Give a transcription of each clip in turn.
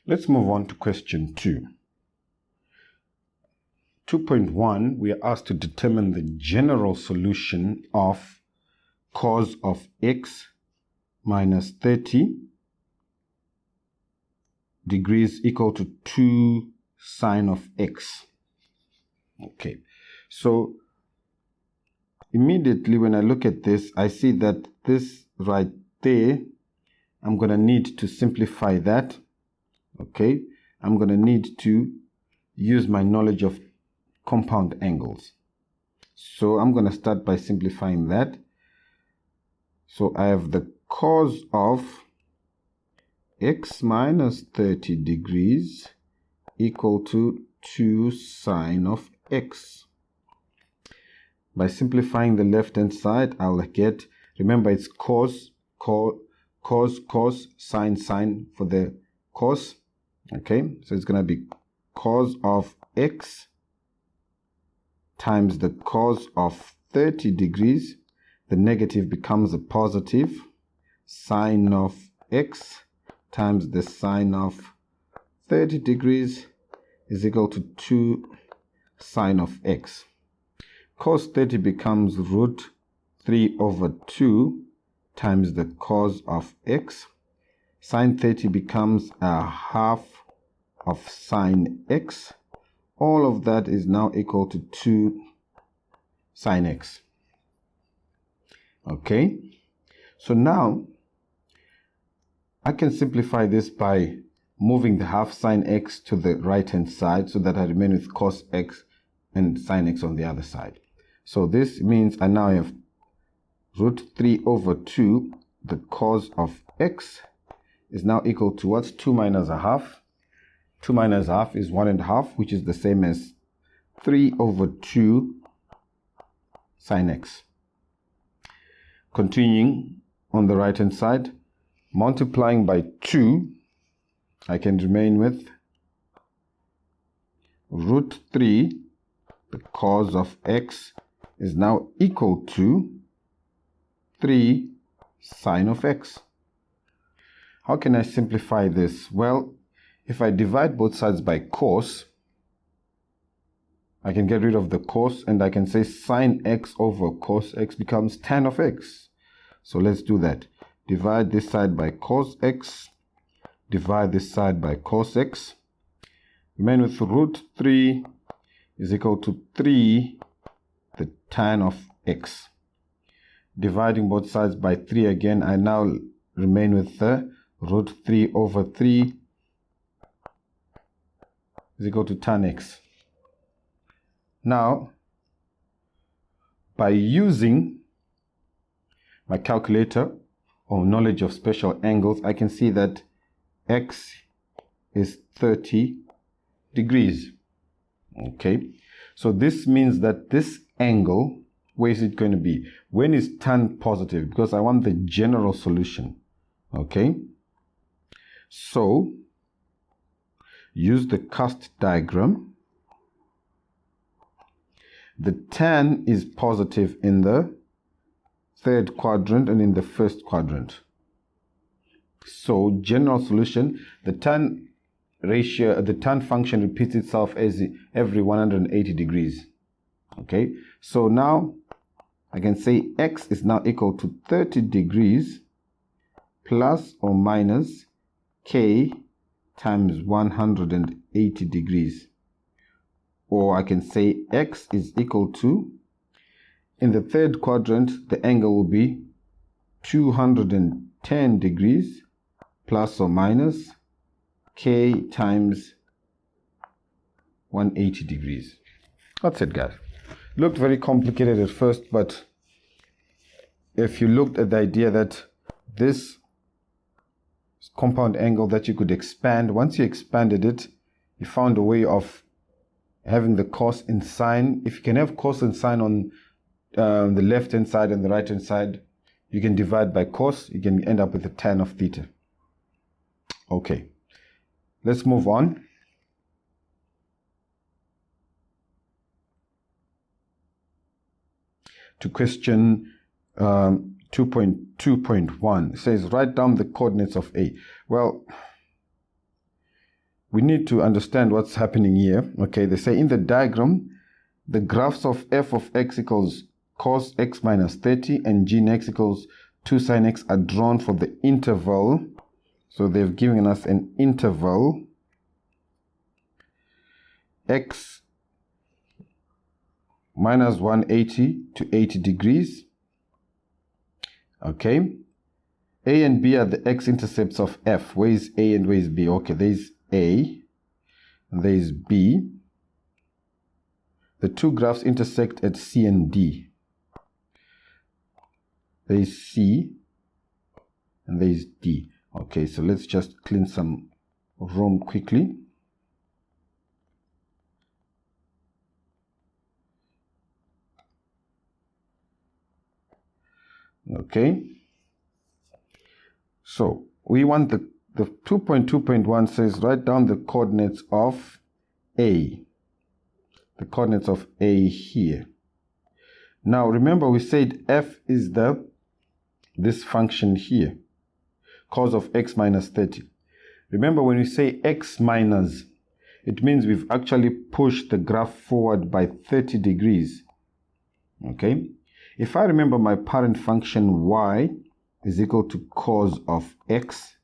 Let's move on to question 2. 2.1, we are asked to determine the general solution of cos of x minus 30 degrees equal to 2 sine of x. Okay, so immediately when I look at this, I see that this right there, I'm going to need to simplify that. Okay, I'm going to need to use my knowledge of compound angles. So I'm going to start by simplifying that. So I have the cos of x minus 30 degrees equal to 2 sine of x. By simplifying the left hand side, I'll get, remember it's cos, sine for the cos. Okay, so it's going to be cos of x times the cos of 30 degrees. The negative becomes a positive. Sine of x times the sine of 30 degrees is equal to 2 sine of x. Cos 30 becomes root 3 over 2 times the cos of x. Sine 30 becomes a half of sine x. All of that is now equal to 2 sine x. Okay, so now I can simplify this by moving the half sine x to the right hand side so that I remain with cos x and sine x on the other side. So this means I now have root 3 over 2, the cos of x is now equal to what's 2 minus a half? 2 minus a half is 1.5, which is the same as 3 over 2 sine x. Continuing on the right hand side, multiplying by 2, I can remain with root 3, the cos of x is now equal to 3 sine of x. How can I simplify this? Well, if I divide both sides by cos, I can get rid of the cos and I can say sine x over cos x becomes tan of x. So let's do that. Divide this side by cos x, divide this side by cos x. Remain with root 3 is equal to 3 the tan of x. Dividing both sides by 3 again, I now remain with the root 3 over 3 is equal to tan x. Now, by using my calculator or knowledge of special angles, I can see that x is 30 degrees. Okay, so this means that this angle, where is it going to be? When is tan positive? Because I want the general solution. Okay, so use the cast diagram. The tan is positive in the third quadrant and in the first quadrant. So general solution, the tan ratio, the tan function repeats itself as every 180 degrees. Okay, so now I can say x is now equal to 30 degrees plus or minus k times 180 degrees. Or I can say x is equal to, in the third quadrant, the angle will be 210 degrees plus or minus k times 180 degrees. That's it, guys. Looked very complicated at first, but if you looked at the idea that this compound angle that you could expand, once you expanded it, you found a way of having the cos and sine. If you can have cos and sine on the left hand side and the right hand side, you can divide by cos, you can end up with a tan of theta. Okay, let's move on. To question 2.2.1. It says, write down the coordinates of A. Well, we need to understand what's happening here. Okay, they say in the diagram, the graphs of f of x equals cos x minus 30 and g x equals 2 sin x are drawn for the interval. So they've given us an interval x minus 180 to 80 degrees. Okay, A and B are the x-intercepts of f. Where is A and where is B? Okay, there is A and there is B. The two graphs intersect at C and D. There is C and there is D. Okay, so let's just clean some room quickly. Okay, so we want the 2.2.1 says write down the coordinates of A. The coordinates of A here. Now remember we said f is this function here, cos of x minus 30. Remember when we say x minus, it means we've actually pushed the graph forward by 30 degrees. Okay, if I remember my parent function y is equal to cos of x,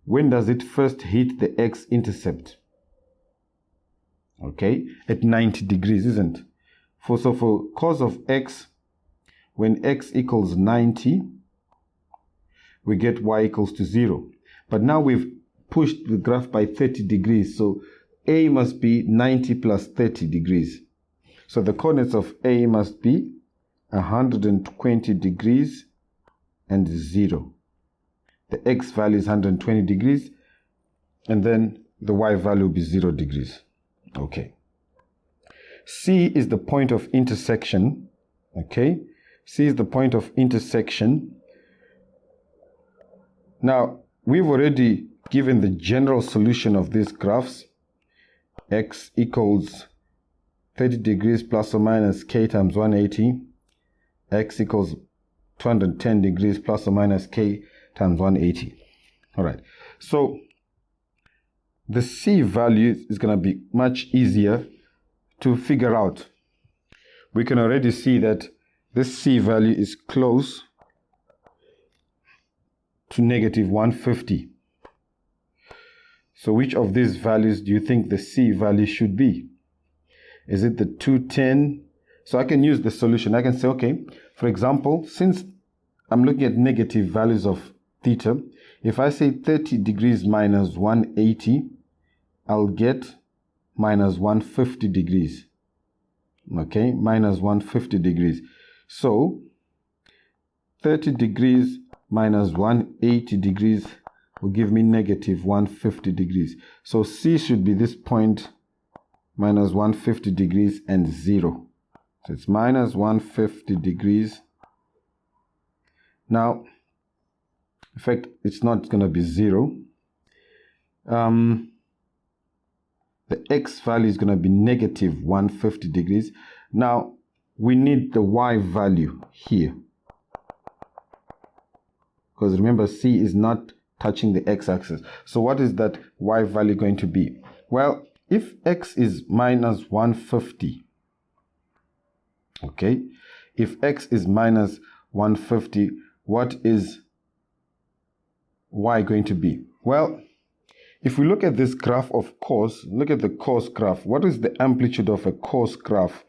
when does it first hit the x-intercept? Okay, at 90 degrees, isn't it? So for cos of x, when x equals 90, we get y equals to 0. But now we've pushed the graph by 30 degrees, so A must be 90 plus 30 degrees. So the coordinates of A must be 120 degrees and 0. The x value is 120 degrees, and then the y value will be 0 degrees. Okay. C is the point of intersection. Okay. C is the point of intersection. Now, we've already given the general solution of these graphs. X equals 30 degrees plus or minus k times 180. X equals 210 degrees plus or minus k times 180. All right. So the C value is going to be much easier to figure out. We can already see that this C value is close to negative 150. So which of these values do you think the C value should be? Is it the 210? So I can use the solution. I can say, okay, for example, since I'm looking at negative values of theta, if I say 30 degrees minus 180, I'll get minus 150 degrees. Okay, minus 150 degrees. So 30 degrees minus 180 degrees will give me negative 150 degrees. So C should be this point, minus 150 degrees and 0. So it's minus 150 degrees. Now, in fact, it's not going to be 0. The x value is going to be negative 150 degrees. Now, we need the y value here. Because remember, C is not touching the x-axis. So what is that y value going to be? Well, if x is minus 150, okay, if x is minus 150, what is y going to be? Well, if we look at this graph of cos, look at the cos graph. What is the amplitude of a cos graph?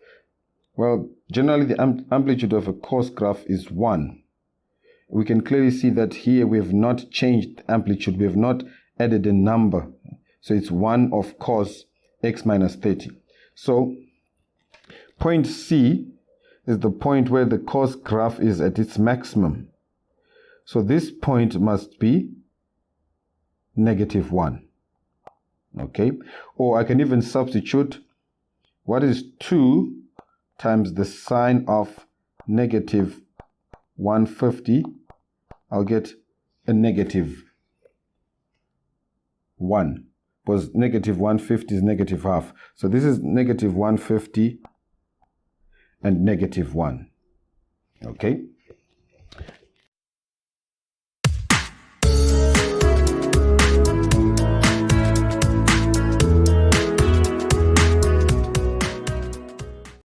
Well, generally the amplitude of a cos graph is 1. We can clearly see that here we have not changed amplitude. We have not added a number. So it's 1 of cos x minus 30. So point C is the point where the cos graph is at its maximum. So this point must be negative 1. Okay, or I can even substitute what is 2 times the sine of negative 150. I'll get a negative 1. because negative 150 is negative half. So this is negative 150 and negative 1. Okay.